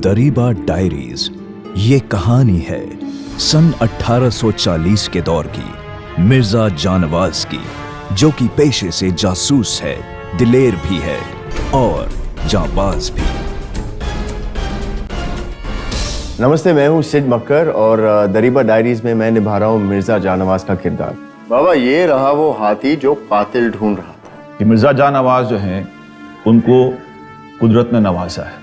Dariba diaries ये कहानी है सन 1840 के दौर की मिर्जा जानवाज की, जो कि पेशे से जासूस है, दिलेर भी है और जांबाज भी। नमस्ते, मैं हूँ सिड मक्कर और दरीबा डायरीज में मैं निभा रहा हूँ मिर्जा जानवाज का किरदार। बाबा, ये रहा वो हाथी जो कातिल ढूंढ रहा था। कि मिर्जा जानवाज जो हैं, उनको कुदरत ने नवाजा है।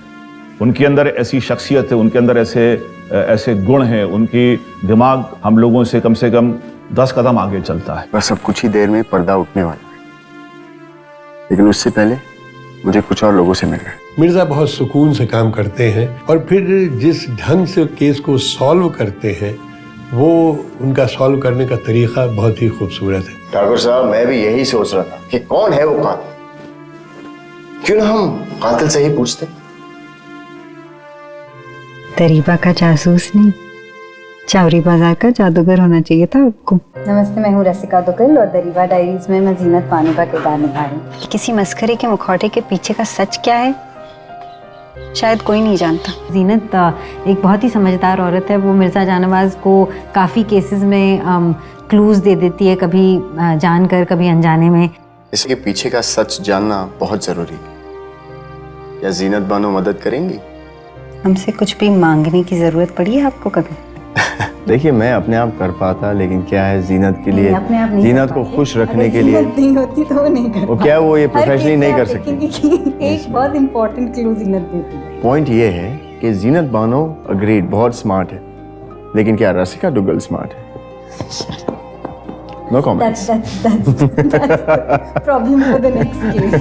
उनके अंदर ऐसी शख्सियत है, उनके अंदर ऐसे गुण हैं, उनकी दिमाग हम लोगों से कम 10 कदम आगे चलता है। बस अब कुछ ही देर में पर्दा उठने वाला है, लेकिन उससे पहले मुझे कुछ और लोगों से मिलना है। मिर्जा बहुत सुकून से काम करते हैं और फिर जिस ढंग से केस को सॉल्व करते हैं, वो उनका सॉल्व करने का तरीका बहुत ही खूबसूरत है। ठाकुर साहब, मैं भी यही सोच रहा था कि कौन है वो कातिल। क्यों ना हम कातिल से ही पूछते। दरीबा का जासूस नहीं, चावरी बाजार का जादूगर होना चाहिए था आपको। नमस्ते, मैं हूँ रसिका दुग्गल और दरीबा डायरीज में मैं जीनत बानो का किरदार निभा रही हूँ। किसी मस्खरे के मुखौटे के पीछे का सच क्या है, शायद कोई नहीं जानता। जीनत एक बहुत ही समझदार औरत है। वो मिर्जा जानवाज को काफ़ी केसेस में क्लूज दे देती है, कभी जानकर कभी अनजाने में। इसके पीछे का सच जानना बहुत जरूरी है। क्या जीनत बानो मदद करेंगी? हमसे कुछ भी मांगने की जरूरत पड़ी है आपको कभी? देखिए, मैं अपने आप कर पाता, लेकिन क्या है जीनत के लिए, जीनत को खुश रखने के लिए नहीं होती तो वो नहीं कर वो क्या वो ये प्रोफेशनली नहीं कर सकती। एक बहुत इंपॉर्टेंट क्लू जीनत देती है। पॉइंट ये है कि जीनत बानो अग्रीड बहुत स्मार्ट है, लेकिन क्या रसिका दुग्गल स्मार्ट है? No comments. That's problem for the next case.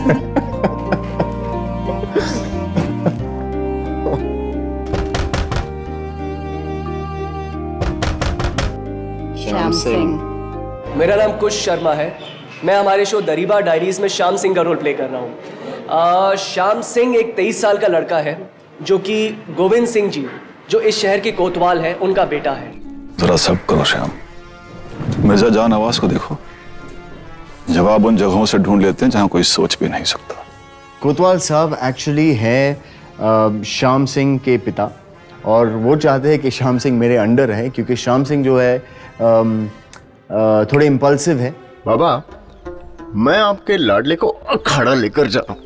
Shyam Singh. मेरा नाम कुश शर्मा है। मैं हमारे शो दरीबा डायरीज में श्याम सिंह का रोल प्ले कर रहा हूँ। श्याम सिंह एक 23 साल का लड़का है, जो कि गोविंद सिंह जी, जो इस शहर के कोतवाल हैं, उनका बेटा है। जरा सब करो श्याम, मिर्जा जानवाज को देखो। जवाब उन जगहों से ढूंढ लेते हैं जहां कोई सोच भी नहीं सकता। कोतवाल साहब एक्चुअली है श्याम सिंह के पिता, और वो चाहते हैं कि श्याम सिंह मेरे अंडर रहे, क्योंकि श्याम सिंह जो है थोड़े इम्पल्सिव है। बाबा, मैं आपके लाडले को अखाड़ा लेकर जा रहा हूँ।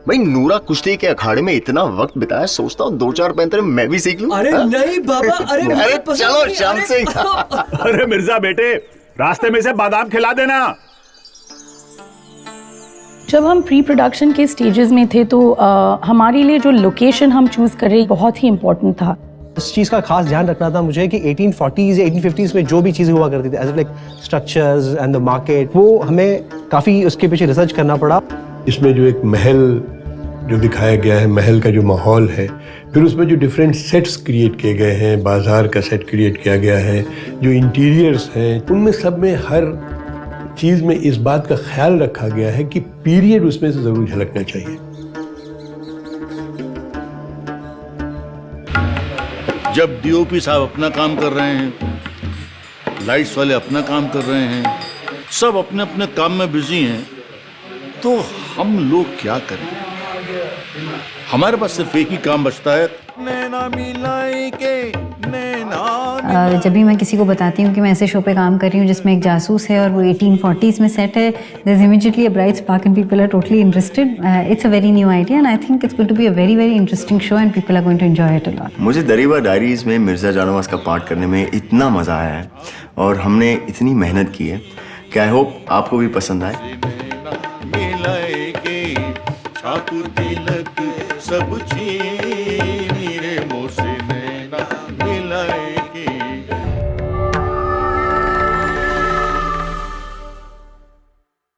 भाई, नूरा कुश्ती के अखाड़े में इतना वक्त बिताया, सोचता हूँ 2-4 पैंतरे मैं भी सीख लूं। अरे नहीं बाबा, अरे चलो श्याम सिंह। अरे मिर्जा बेटे, रास्ते में से बादाम खिला देना। जब हम प्री प्रोडक्शन के स्टेजेस में थे तो हमारे लिए जो लोकेशन हम चूज कर रहे बहुत ही इम्पोर्टेंट था। इस चीज़ का खास ध्यान रखना था मुझे कि 1840s या 1850s में जो भी चीज़ें हुआ करती थी, as like structures and the market, वो हमें काफ़ी उसके पीछे रिसर्च करना पड़ा। इसमें जो एक महल जो दिखाया गया है, महल का जो माहौल है, फिर उसमें जो डिफरेंट सेट्स क्रिएट किए गए हैं, बाजार का सेट क्रिएट किया गया है, जो इंटीरियर्स हैं, उनमें सब में हर चीज़ में इस बात का ख्याल रखा गया है कि पीरियड उसमें से ज़रूर झलकना चाहिए। जब डीओपी साहब अपना काम कर रहे हैं, लाइट्स वाले अपना काम कर रहे हैं, सब अपने अपने काम में बिजी हैं, तो हम लोग क्या करें? हमारे पास सिर्फ एक ही काम बचता है। जब भी मैं किसी को बताती हूँ कि मैं ऐसे शो पे काम कर रही हूँ जिसमें एक जासूस है और वो 1840s में सेट है, there's immediately a bright spark and people are totally interested. It's a very new idea and I think it's going to be a very very interesting show and people are going to enjoy it a lot. मुझे Dariba diaries में मिर्जा जानवाज का part करने में इतना मजा आया है और हमने इतनी मेहनत की है कि आई होप आपको भी पसंद आए। सब चीज